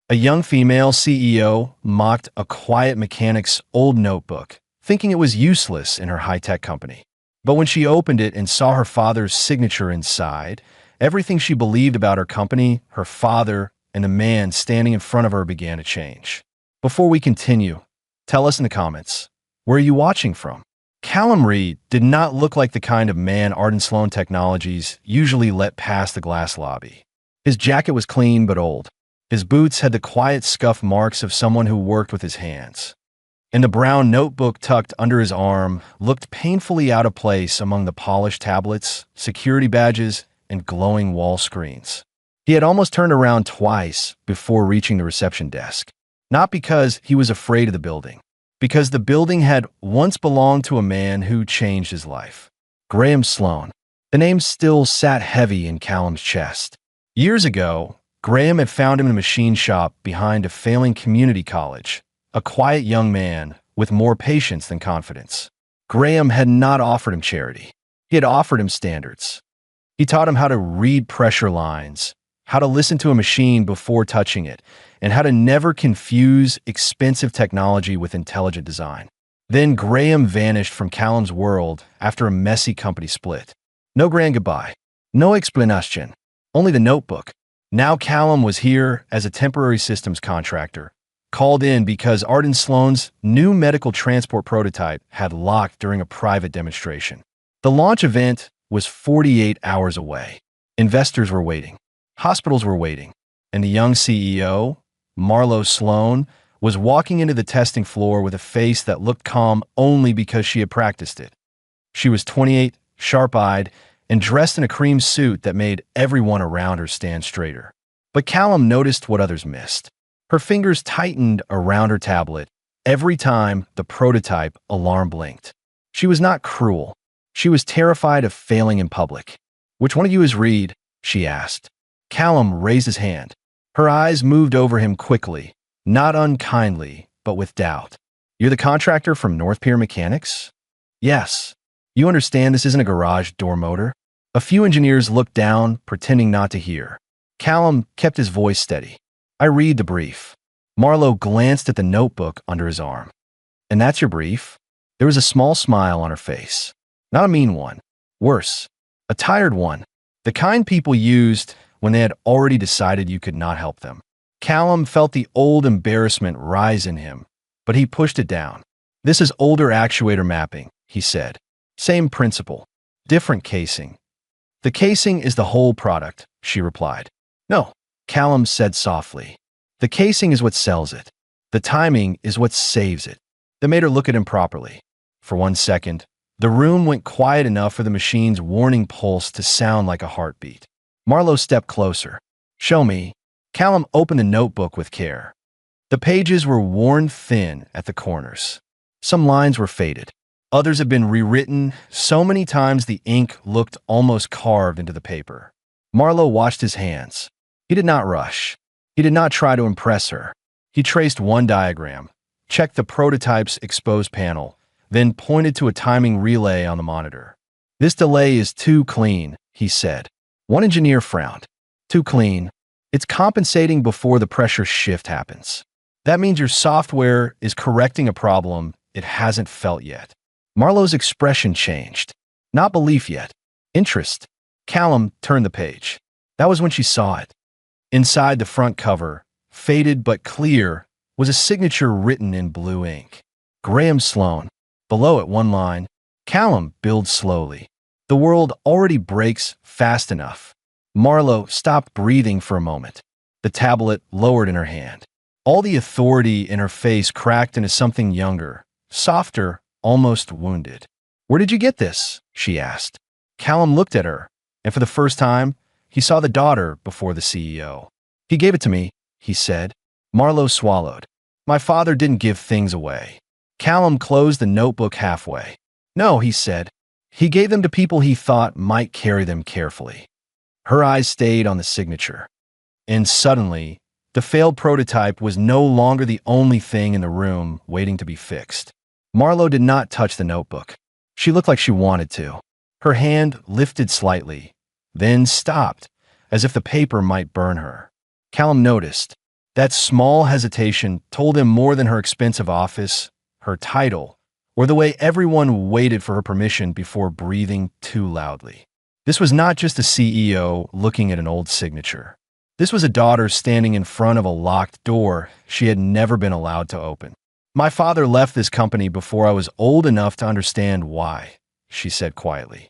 A young female CEO mocked a quiet mechanic's old notebook, thinking it was useless in her high-tech company. But when she opened it and saw her father's signature inside, everything she believed about her company, her father, and the man standing in front of her began to change. Before we continue, tell us in the comments, where are you watching from? Callum Reed did not look like the kind of man Arden Sloan Technologies usually let pass the glass lobby. His jacket was clean but old. His boots had the quiet scuff marks of someone who worked with his hands. And the brown notebook tucked under his arm looked painfully out of place among the polished tablets, security badges, and glowing wall screens. He had almost turned around twice before reaching the reception desk. Not because he was afraid of the building, because the building had once belonged to a man who changed his life. Graham Sloan. The name still sat heavy in Callum's chest. Years ago, Graham had found him in a machine shop behind a failing community college, a quiet young man with more patience than confidence. Graham had not offered him charity. He had offered him standards. He taught him how to read pressure lines, how to listen to a machine before touching it, and how to never confuse expensive technology with intelligent design. Then Graham vanished from Callum's world after a messy company split. No grand goodbye. No explanation. Only the notebook. Now Callum was here as a temporary systems contractor, called in because Arden Sloan's new medical transport prototype had locked during a private demonstration. The launch event was 48 hours away. Investors were waiting. Hospitals were waiting. And the young CEO, Marlo Sloan, was walking into the testing floor with a face that looked calm only because she had practiced it. She was 28, sharp-eyed, and dressed in a cream suit that made everyone around her stand straighter. But Callum noticed what others missed. Her fingers tightened around her tablet every time the prototype alarm blinked. She was not cruel. She was terrified of failing in public. "Which one of you is Reed?" she asked. Callum raised his hand. Her eyes moved over him quickly, not unkindly, but with doubt. "You're the contractor from North Pier Mechanics?" "Yes. You understand this isn't a garage door motor?" A few engineers looked down, pretending not to hear. Callum kept his voice steady. "I read the brief." Marlo glanced at the notebook under his arm. "And that's your brief?" There was a small smile on her face. Not a mean one. Worse, a tired one. The kind people used when they had already decided you could not help them. Callum felt the old embarrassment rise in him, but he pushed it down. "This is older actuator mapping," he said. "Same principle, different casing." "The casing is the whole product," she replied. "No," Callum said softly. "The casing is what sells it. The timing is what saves it." They made her look at him properly. For 1 second, the room went quiet enough for the machine's warning pulse to sound like a heartbeat. Marlo stepped closer. "Show me." Callum opened the notebook with care. The pages were worn thin at the corners. Some lines were faded. Others had been rewritten so many times the ink looked almost carved into the paper. Marlo watched his hands. He did not rush. He did not try to impress her. He traced one diagram, checked the prototype's exposed panel, then pointed to a timing relay on the monitor. "This delay is too clean," he said. One engineer frowned. "Too clean. It's compensating before the pressure shift happens. That means your software is correcting a problem it hasn't felt yet." Marlo's expression changed. Not belief yet. Interest. Callum turned the page. That was when she saw it. Inside the front cover, faded but clear, was a signature written in blue ink. Graham Sloan. Below it, one line. "Callum builds slowly. The world already breaks fast enough." Marlo stopped breathing for a moment. The tablet lowered in her hand. All the authority in her face cracked into something younger, softer, almost wounded. "Where did you get this?" she asked. Callum looked at her, and for the first time, he saw the daughter before the CEO. "He gave it to me," he said. Marlo swallowed. "My father didn't give things away." Callum closed the notebook halfway. "No," he said. "He gave them to people he thought might carry them carefully." Her eyes stayed on the signature. And suddenly, the failed prototype was no longer the only thing in the room waiting to be fixed. Marlo did not touch the notebook. She looked like she wanted to. Her hand lifted slightly, then stopped, as if the paper might burn her. Callum noticed. That small hesitation told him more than her expensive office, her title, or the way everyone waited for her permission before breathing too loudly. This was not just a CEO looking at an old signature. This was a daughter standing in front of a locked door she had never been allowed to open. "My father left this company before I was old enough to understand why," she said quietly.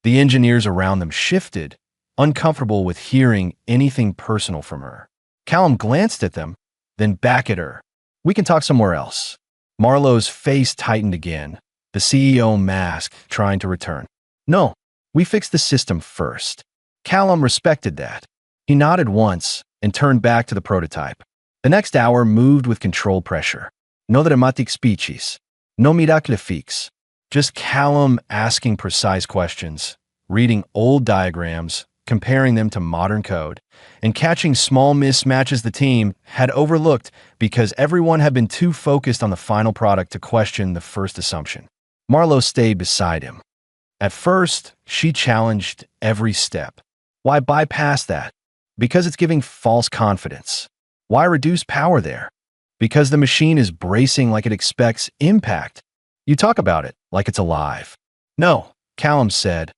The engineers around them shifted, uncomfortable with hearing anything personal from her. Callum glanced at them, then back at her. "We can talk somewhere else." Marlowe's face tightened again, the CEO mask trying to return. "No, we fixed the system first." Callum respected that. He nodded once and turned back to the prototype. The next hour moved with controlled pressure. No dramatic speeches. No miracle fix. Just Callum asking precise questions, reading old diagrams, comparing them to modern code, and catching small mismatches the team had overlooked because everyone had been too focused on the final product to question the first assumption. Marlowe stayed beside him. At first, she challenged every step. Why bypass that? Because it's giving false confidence. Why reduce power there? Because the machine is bracing like it expects impact. You talk about it like it's alive. "No," Callum said,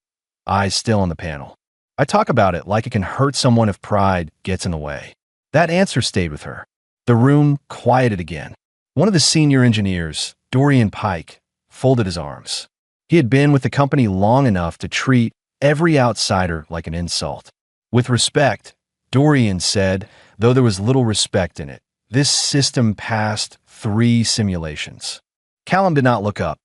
eyes still on the panel. "I talk about it like it can hurt someone if pride gets in the way." That answer stayed with her. The room quieted again. One of the senior engineers, Dorian Pike, folded his arms. He had been with the company long enough to treat every outsider like an insult. "With respect," Dorian said, though there was little respect in it, "this system passed 3 simulations." Callum did not look up.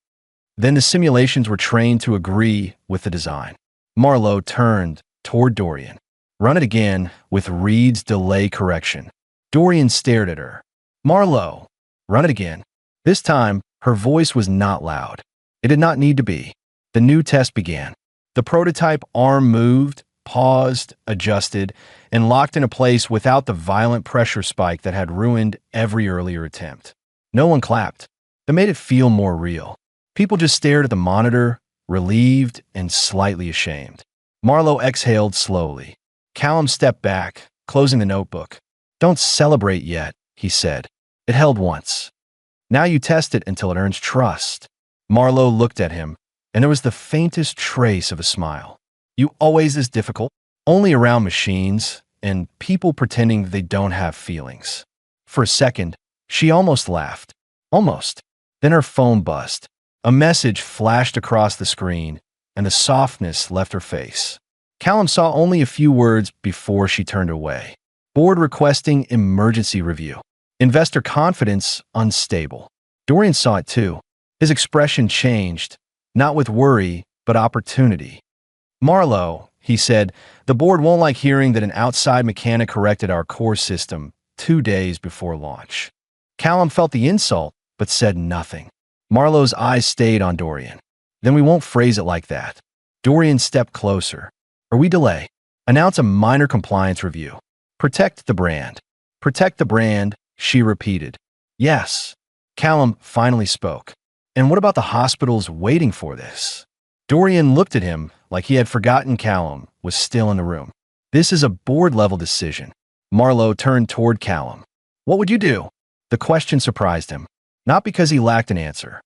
Then the simulations were trained to agree with the design. Marlowe turned toward Dorian. "Run it again with Reed's delay correction." Dorian stared at her. "Marlowe, run it again." This time, her voice was not loud. It did not need to be. The new test began. The prototype arm moved, paused, adjusted, and locked into place without the violent pressure spike that had ruined every earlier attempt. No one clapped. That made it feel more real. People just stared at the monitor, relieved and slightly ashamed. Marlowe exhaled slowly. Callum stepped back, closing the notebook. "Don't celebrate yet," he said. "It held once. Now you test it until it earns trust." Marlowe looked at him, and there was the faintest trace of a smile. "You always this difficult? Only around machines and people pretending they don't have feelings." For a second, she almost laughed. Almost. Then her phone buzzed. A message flashed across the screen, and the softness left her face. Callum saw only a few words before she turned away. "Board requesting emergency review. Investor confidence unstable." Dorian saw it too. His expression changed, not with worry, but opportunity. "Marlowe," he said, "the board won't like hearing that an outside mechanic corrected our core system 2 days before launch." Callum felt the insult, but said nothing. Marlowe's eyes stayed on Dorian. "Then we won't phrase it like that." Dorian stepped closer. "Or we delay. Announce a minor compliance review. Protect the brand." "Protect the brand," she repeated. "Yes." Callum finally spoke. "And what about the hospitals waiting for this?" Dorian looked at him like he had forgotten Callum was still in the room. "This is a board-level decision." Marlowe turned toward Callum. "What would you do?" The question surprised him. Not because he lacked an answer.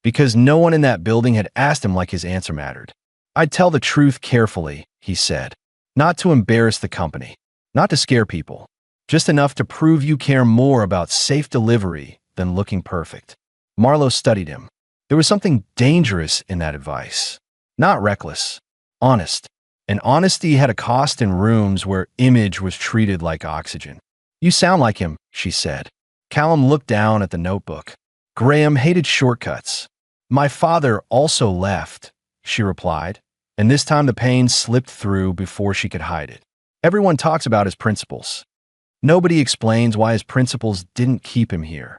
Because no one in that building had asked him like his answer mattered. "I'd tell the truth carefully," he said. "Not to embarrass the company. Not to scare people. Just enough to prove you care more about safe delivery than looking perfect." Marlowe studied him. There was something dangerous in that advice. Not reckless. Honest. And honesty had a cost in rooms where image was treated like oxygen. "You sound like him," she said. Callum looked down at the notebook. "Graham hated shortcuts." "My father also left," she replied, and this time the pain slipped through before she could hide it. "Everyone talks about his principles. Nobody explains why his principles didn't keep him here."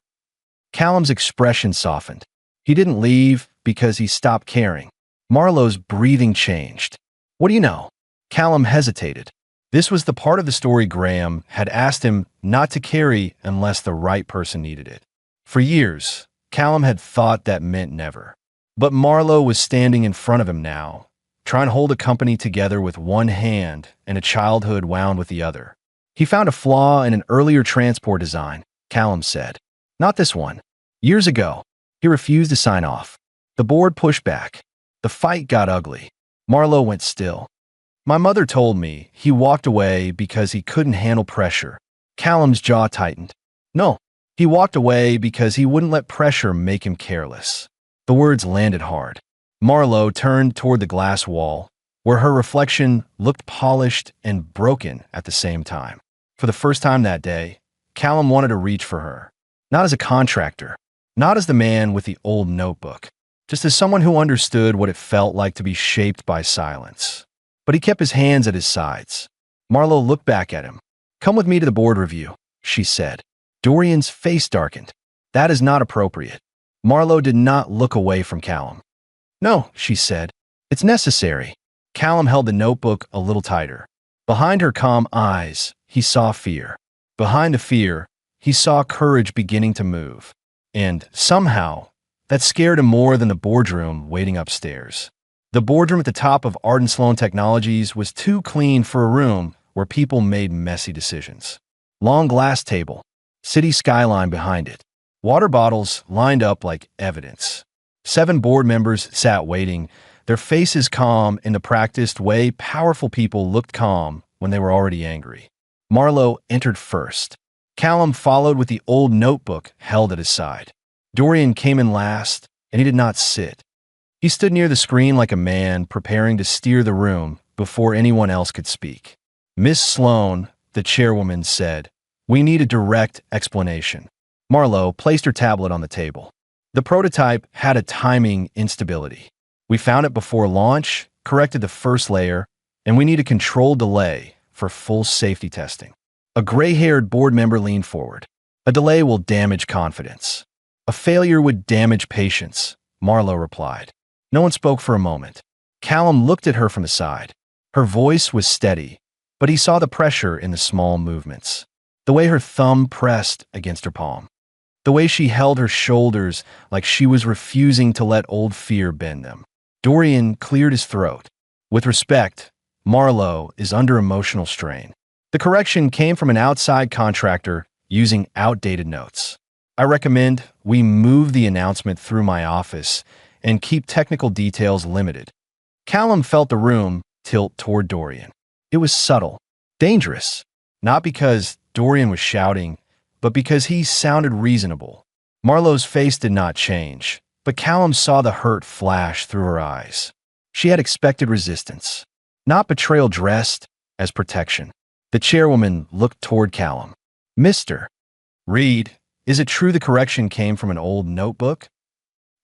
Callum's expression softened. He didn't leave because he stopped caring. Marlowe's breathing changed. "What do you know?" Callum hesitated. This was the part of the story Graham had asked him not to carry unless the right person needed it. For years, Callum had thought that meant never. But Marlowe was standing in front of him now, trying to hold a company together with one hand and a childhood wound with the other. He found a flaw in an earlier transport design, Callum said. Not this one. Years ago, he refused to sign off. The board pushed back. The fight got ugly. Marlowe went still. My mother told me he walked away because he couldn't handle pressure. Callum's jaw tightened. No, he walked away because he wouldn't let pressure make him careless. The words landed hard. Marlowe turned toward the glass wall, where her reflection looked polished and broken at the same time. For the first time that day, Callum wanted to reach for her. Not as a contractor, not as the man with the old notebook, just as someone who understood what it felt like to be shaped by silence. But he kept his hands at his sides. Marlowe looked back at him. Come with me to the board review, she said. Dorian's face darkened. That is not appropriate. Marlowe did not look away from Callum. No, she said. It's necessary. Callum held the notebook a little tighter. Behind her calm eyes, he saw fear. Behind the fear, he saw courage beginning to move. And, somehow, that scared him more than the boardroom waiting upstairs. The boardroom at the top of Arden Sloan Technologies was too clean for a room where people made messy decisions. Long glass table, city skyline behind it. Water bottles lined up like evidence. 7 board members sat waiting, their faces calm in the practiced way powerful people looked calm when they were already angry. Marlowe entered first. Callum followed with the old notebook held at his side. Dorian came in last, and he did not sit. He stood near the screen like a man preparing to steer the room before anyone else could speak. Miss Sloan, the chairwoman, said, "We need a direct explanation." Marlowe placed her tablet on the table. The prototype had a timing instability. We found it before launch, corrected the first layer, and we need a controlled delay for full safety testing. A gray-haired board member leaned forward. A delay will damage confidence. A failure would damage patience, Marlowe replied. No one spoke for a moment. Callum looked at her from the side. Her voice was steady, but he saw the pressure in the small movements. The way her thumb pressed against her palm. The way she held her shoulders like she was refusing to let old fear bend them. Dorian cleared his throat. With respect, Marlowe is under emotional strain. The correction came from an outside contractor using outdated notes. I recommend we move the announcement through my office and keep technical details limited. Callum felt the room tilt toward Dorian. It was subtle, dangerous, not because Dorian was shouting, but because he sounded reasonable. Marlowe's face did not change, but Callum saw the hurt flash through her eyes. She had expected resistance, not betrayal dressed as protection. The chairwoman looked toward Callum. Mr. Reed, is it true the correction came from an old notebook?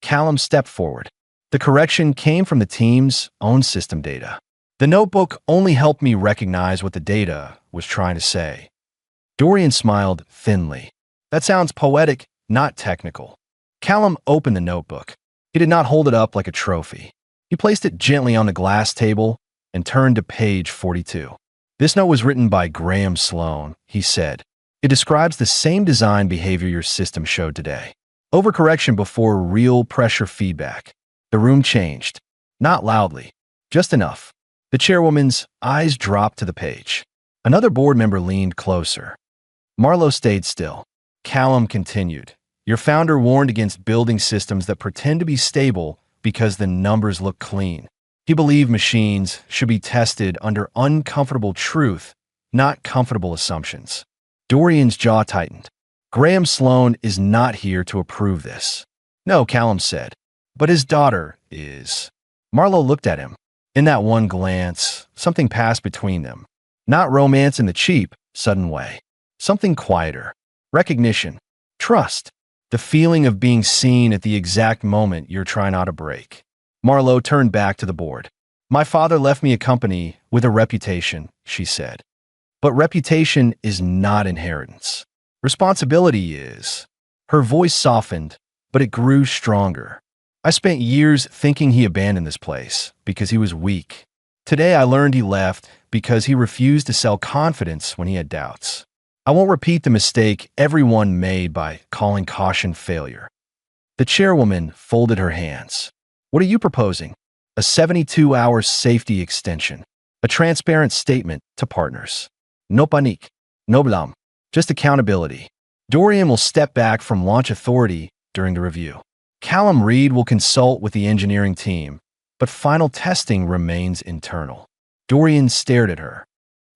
Callum stepped forward. The correction came from the team's own system data. The notebook only helped me recognize what the data was trying to say. Dorian smiled thinly. That sounds poetic, not technical. Callum opened the notebook. He did not hold it up like a trophy. He placed it gently on the glass table and turned to page 42. This note was written by Graham Sloan, he said. It describes the same design behavior your system showed today. Overcorrection before real pressure feedback. The room changed. Not loudly, just enough. The chairwoman's eyes dropped to the page. Another board member leaned closer. Marlowe stayed still. Callum continued. Your founder warned against building systems that pretend to be stable because the numbers look clean. He believed machines should be tested under uncomfortable truth, not comfortable assumptions. Dorian's jaw tightened. Graham Sloan is not here to approve this. No, Callum said, but his daughter is. Marlowe looked at him. In that one glance, something passed between them. Not romance in the cheap, sudden way. Something quieter. Recognition. Trust. The feeling of being seen at the exact moment you're trying not to break. Marlowe turned back to the board. My father left me a company with a reputation, she said. But reputation is not inheritance. Responsibility is. Her voice softened, but it grew stronger. I spent years thinking he abandoned this place because he was weak. Today I learned he left because he refused to sell confidence when he had doubts. I won't repeat the mistake everyone made by calling caution failure. The chairwoman folded her hands. What are you proposing? A 72-hour safety extension. A transparent statement to partners. No panique. No blam. Just accountability. Dorian will step back from launch authority during the review. Callum Reed will consult with the engineering team, but final testing remains internal. Dorian stared at her.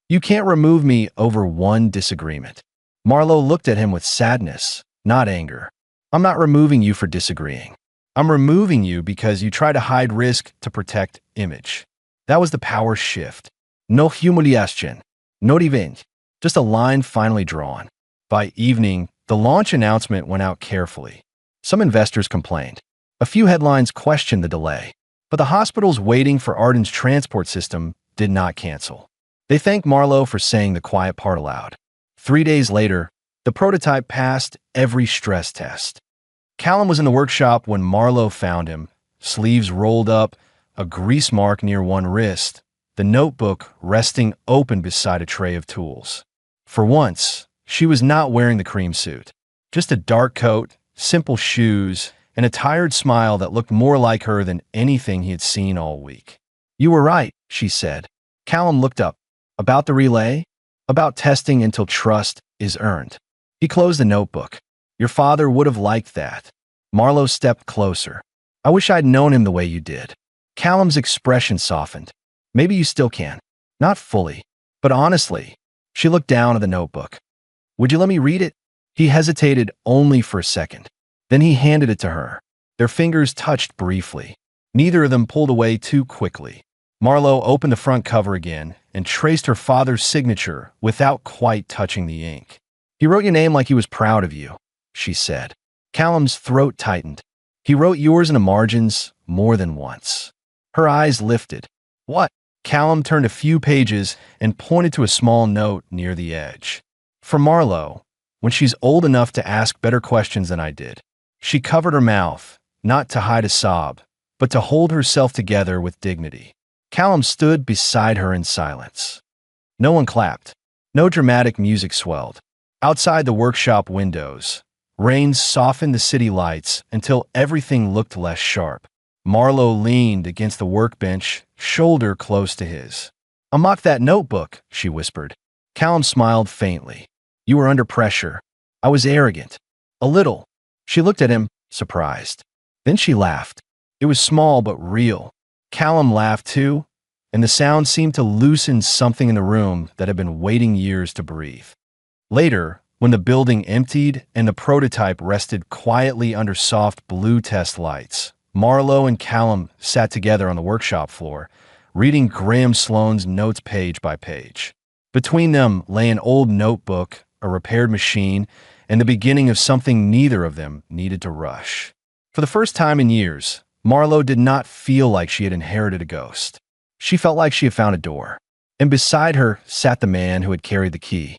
You can't remove me over one disagreement. Marlowe looked at him with sadness, not anger. I'm not removing you for disagreeing. I'm removing you because you try to hide risk to protect image. That was the power shift. No humiliation. No revenge. Just a line finally drawn. By evening, the launch announcement went out carefully. Some investors complained. A few headlines questioned the delay. But the hospitals waiting for Arden's transport system did not cancel. They thanked Marlowe for saying the quiet part aloud. 3 days later, the prototype passed every stress test. Callum was in the workshop when Marlowe found him, sleeves rolled up, a grease mark near one wrist, the notebook resting open beside a tray of tools. For once, she was not wearing the cream suit. Just a dark coat, simple shoes, and a tired smile that looked more like her than anything he had seen all week. You were right, she said. Callum looked up. About the relay? About testing until trust is earned. He closed the notebook. Your father would have liked that. Marlowe stepped closer. I wish I'd known him the way you did. Callum's expression softened. Maybe you still can. Not fully, but honestly. She looked down at the notebook. Would you let me read it? He hesitated only for a second. Then he handed it to her. Their fingers touched briefly. Neither of them pulled away too quickly. Marlowe opened the front cover again and traced her father's signature without quite touching the ink. He wrote your name like he was proud of you, she said. Callum's throat tightened. He wrote yours in the margins more than once. Her eyes lifted. What? Callum turned a few pages and pointed to a small note near the edge. For Marlowe, when she's old enough to ask better questions than I did. She covered her mouth, not to hide a sob, but to hold herself together with dignity. Callum stood beside her in silence. No one clapped. No dramatic music swelled. Outside the workshop windows, rain softened the city lights until everything looked less sharp. Marlowe leaned against the workbench, shoulder close to his. Unlock that notebook, she whispered. Callum smiled faintly. You were under pressure. I was arrogant. A little. She looked at him, surprised. Then she laughed. It was small but real. Callum laughed too, and the sound seemed to loosen something in the room that had been waiting years to breathe. Later, when the building emptied and the prototype rested quietly under soft blue test lights, Marlowe and Callum sat together on the workshop floor, reading Graham Sloane's notes page by page. Between them lay an old notebook, a repaired machine, and the beginning of something neither of them needed to rush. For the first time in years, Marlowe did not feel like she had inherited a ghost. She felt like she had found a door. And beside her sat the man who had carried the key.